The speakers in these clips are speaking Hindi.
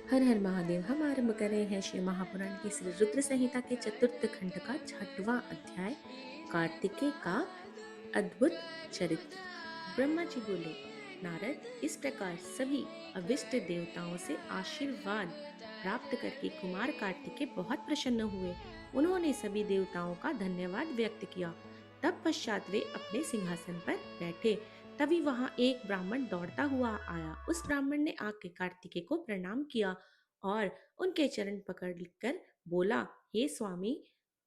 हर हर महादेव। हम आरंभ कर रहे हैं श्री महापुराण की श्री रुद्र संहिता के चतुर्थ खंड का 6वां अध्याय, कार्तिकेय का अद्भुत चरित्र। ब्रह्मा जी बोले, नारद, इस प्रकार सभी अविष्ट देवताओं से आशीर्वाद प्राप्त करके कुमार कार्तिकेय बहुत प्रसन्न हुए। उन्होंने सभी देवताओं का धन्यवाद व्यक्त किया। तब पश्चात वे अपने सिंहासन पर बैठे। तभी वहां एक ब्राह्मण दौड़ता हुआ आया। उस ब्राह्मण ने आके कार्तिकेय को प्रणाम किया और उनके चरण पकड़कर बोला, हे स्वामी,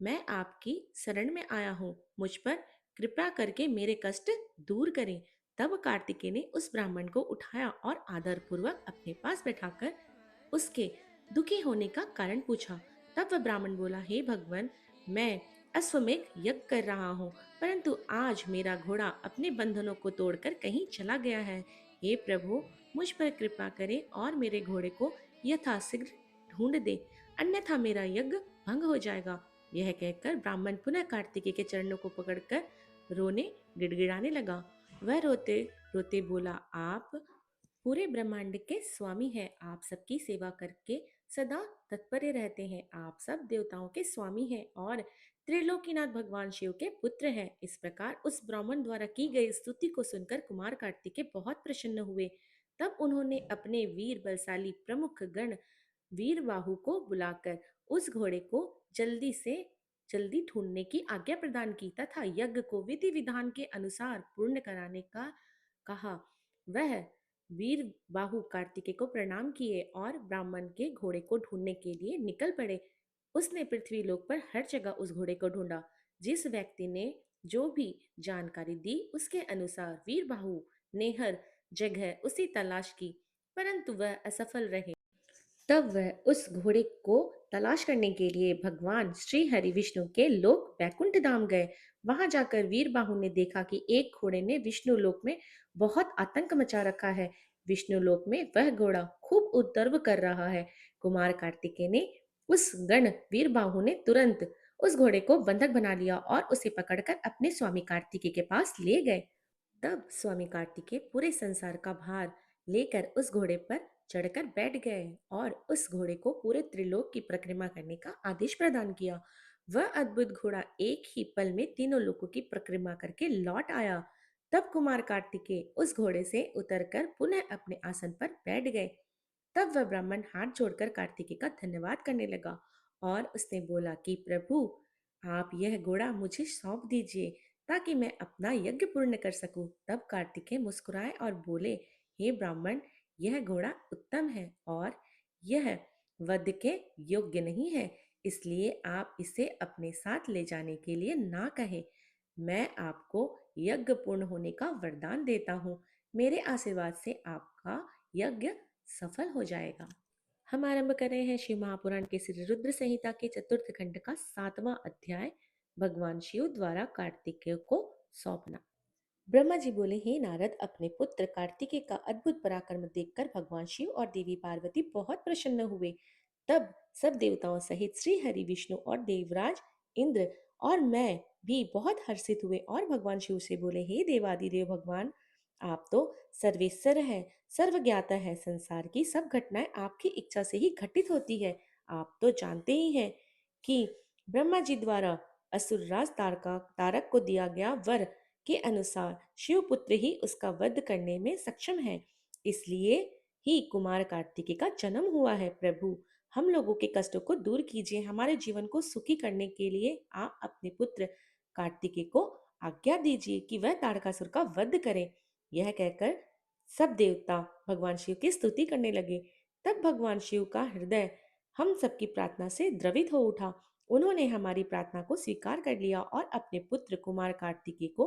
मैं आपकी शरण में आया हूँ, मुझ पर कृपा करके मेरे कष्ट दूर करें। तब कार्तिकेय ने उस ब्राह्मण को उठाया और आदर पूर्वक अपने पास बैठाकर उसके दुखी होने का कारण पूछा। तब वह ब्राह्मण बोला, हे भगवान, मैं अश्वमेध यज्ञ कर रहा हूँ, परंतु आज मेरा घोड़ा अपने बंधनों को तोड़कर कहीं चला गया है। हे प्रभु, मुझ पर कृपा करें और मेरे घोड़े को यथाशीघ्र ढूंढ दे, अन्यथा मेरा यज्ञ भंग हो जाएगा। यह कहकर ब्राह्मण पुनः कार्तिकेय के चरणों को पकड़कर रोने गिड़गिड़ाने लगा। वह रोते रोते बोला, आप पूरे ब्रह्मांड के स्वामी हैं, आप सबकी सेवा करके सदा तत्पर रहते हैं। आप सब देवताओं के स्वामी हैं और त्रिलोकीनाथ भगवान शिव के पुत्र हैं। इस प्रकार उस ब्राह्मण द्वारा की गई स्तुति को सुनकर कुमार कार्तिकेय बहुत प्रसन्न हुए। तब उन्होंने अपने वीर बलशाली प्रमुख गण वीरबाहु को बुलाकर उस घोड़े को जल्दी से जल्दी ढूंढने की आज्ञा प्रदान की तथा यज्ञ को विधि विधान के अनुसार पूर्ण कराने का कहा। वह वीर बाहु कार्तिकेय को प्रणाम किए और ब्राह्मण के घोड़े को ढूंढने के लिए निकल पड़े। उसने पृथ्वी लोक पर हर जगह उस घोड़े को ढूंढा। जिस व्यक्ति ने जो भी जानकारी दी उसके अनुसार वीर बाहु ने हर जगह उसी तलाश की, परंतु वह असफल रहे। तब वह उस घोड़े को तलाश करने के लिए भगवान श्री हरि विष्णु के लोक बैकुंठ धाम गए। वहां जाकर वीरबाहु ने देखा कि एक घोड़े ने विष्णु लोक में बहुत आतंक मचा रखा है। विष्णु लोक में वह घोड़ा खूब उपद्रव कर रहा है। कुमार कार्तिकेय ने उस गण वीरबाहु ने तुरंत उस घोड़े को बंधक बना लिया और उसे पकड़कर अपने स्वामी कार्तिकेय के पास ले गए। तब स्वामी कार्तिकेय पूरे संसार का भार लेकर उस घोड़े पर चढ़कर बैठ गए और उस घोड़े को पूरे त्रिलोक की परिक्रमा करने का आदेश प्रदान किया। वह अद्भुत घोड़ा एक ही पल में तीनों लोकों की परिक्रमा करके लौट आया। तब कुमार कार्तिकेय उस घोड़े से उतरकर पुनः अपने आसन पर बैठ गए। तब वह ब्राह्मण हाथ जोड़कर कार्तिकेय का धन्यवाद करने लगा और उसने बोला कि प्रभु, आप यह घोड़ा मुझे सौंप दीजिए ताकि मैं अपना यज्ञ पूर्ण कर सकूं। तब कार्तिकेय मुस्कुराए और बोले, हे ब्राह्मण, यह घोड़ा उत्तम है और यह वध के योग्य नहीं है, इसलिए आप इसे अपने साथ ले जाने के लिए ना कहें। मैं आपको यज्ञ पूर्ण होने का वरदान देता हूँ। मेरे आशीर्वाद से आपका यज्ञ सफल हो जाएगा। हम आरंभ कर रहे हैं शिव महापुराण के श्री रुद्र संहिता के चतुर्थ खंड का 7वां अध्याय, भगवान शिव द्वारा कार्तिकेय को सौंपना। ब्रह्मा जी बोले, हे नारद, अपने पुत्र कार्तिकेय का अद्भुत पराक्रम देखकर भगवान शिव और देवी पार्वती बहुत प्रसन्न हुए। तब सब देवताओं सहित श्री हरि विष्णु और देवराज इंद्र और मैं भी बहुत हर्षित हुए और भगवान शिव से बोले, हे देवादिदेव भगवान, आप तो सर्वेश्वर है, सर्वज्ञाता है। संसार की सब घटनाएं आपकी इच्छा से ही घटित होती है। आप तो जानते ही हैं कि ब्रह्मा जी द्वारा असुरराज तारक को दिया गया वर के अनुसार शिवपुत्र ही उसका वध करने में सक्षम है। इसलिए ही कुमार कार्तिकेय का जन्म हुआ है। प्रभु, हम लोगों के कष्टों को दूर कीजिए, हमारे जीवन को सुखी करने के लिए आप अपने पुत्र कार्तिकेय को आज्ञा दीजिए कि वह तारकासुर का वध करे। यह कहकर सब देवता भगवान शिव की स्तुति करने लगे। तब भगवान शिव का हृदय हम सबकी प्रार्थना से द्रवित हो उठा। उन्होंने हमारी प्रार्थना को स्वीकार कर लिया और अपने पुत्र कुमार कार्तिकेय को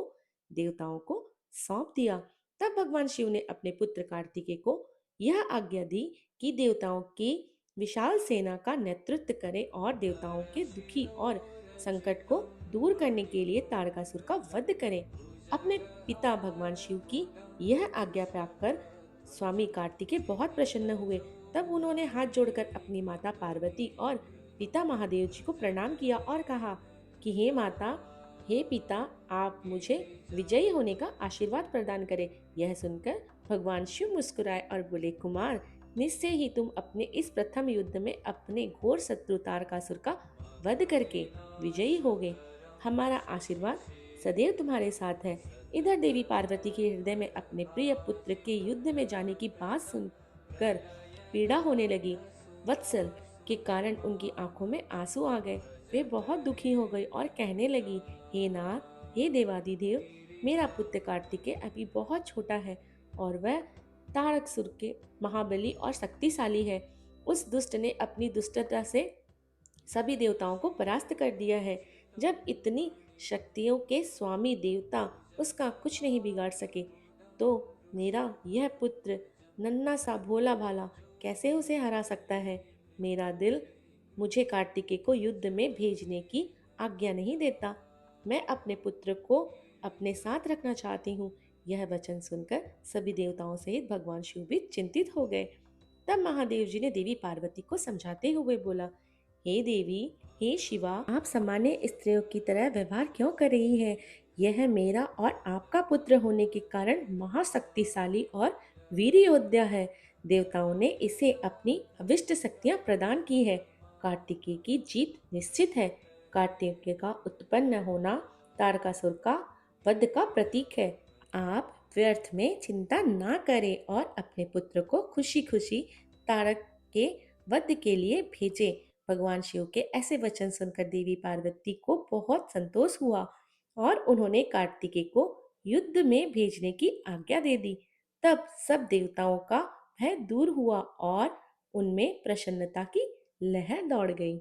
देवताओं को सौंप दिया। तब भगवान शिव ने अपने पुत्र कार्तिकेय को यह आज्ञा दी कि देवताओं की विशाल सेना का नेतृत्व करे और देवताओं के दुखी और संकट को दूर करने के लिए तारकासुर का वध करे। अपने पिता भगवान शिव की यह आज्ञा पाकर स्वामी कार्तिकेय बहुत प्रसन्न हुए। तब उन्होंने हाथ जोड़कर अपनी माता पार्वती और पिता महादेव जी को प्रणाम किया और कहा कि हे माता, हे पिता, आप मुझे विजयी होने का आशीर्वाद प्रदान करें। यह सुनकर भगवान शिव मुस्कुराए और बोले, कुमार, निश्चय ही तुम अपने इस प्रथम युद्ध में अपने घोर शत्रु तारकासुर का वध करके विजयी होगे। हमारा आशीर्वाद सदैव तुम्हारे साथ है। इधर देवी पार्वती के हृदय में अपने प्रिय पुत्र के युद्ध में जाने की बात सुनकर पीड़ा होने लगी। वत्सल के कारण उनकी आंखों में आंसू आ गए। वे बहुत दुखी हो गई और कहने लगी, हे नाथ, हे देवादिदेव, मेरा पुत्र कार्तिकेय अभी बहुत छोटा है और वह तारकसुर के महाबली और शक्तिशाली है। उस दुष्ट ने अपनी दुष्टता से सभी देवताओं को परास्त कर दिया है। जब इतनी शक्तियों के स्वामी देवता उसका कुछ नहीं बिगाड़ सके, तो मेरा यह पुत्र नन्हा सा भोला भाला कैसे उसे हरा सकता है। मेरा दिल मुझे कार्तिकेय को युद्ध में भेजने की आज्ञा नहीं देता। मैं अपने पुत्र को अपने साथ रखना चाहती हूँ। यह वचन सुनकर सभी देवताओं सहित भगवान शिव भी चिंतित हो गए। तब महादेव जी ने देवी पार्वती को समझाते हुए बोला, हे देवी, हे शिवा, आप सामान्य स्त्रियों की तरह व्यवहार क्यों कर रही हैं? यह मेरा और आपका पुत्र होने के कारण महाशक्तिशाली और वीर योद्धा है। देवताओं ने इसे अपनी अविष्ट शक्तियां प्रदान की है। कार्तिकेय की जीत निश्चित है। कार्तिकेय का उत्पन्न होना तारकासुर का वध का प्रतीक है। आप व्यर्थ में चिंता ना करें और अपने पुत्र को खुशी खुशी तारक के वध के लिए भेजें। भगवान शिव के ऐसे वचन सुनकर देवी पार्वती को बहुत संतोष हुआ और उन्होंने कार्तिकेय को युद्ध में भेजने की आज्ञा दे दी। तब सब देवताओं का भय दूर हुआ और उनमें प्रसन्नता की लहर दौड़ गई।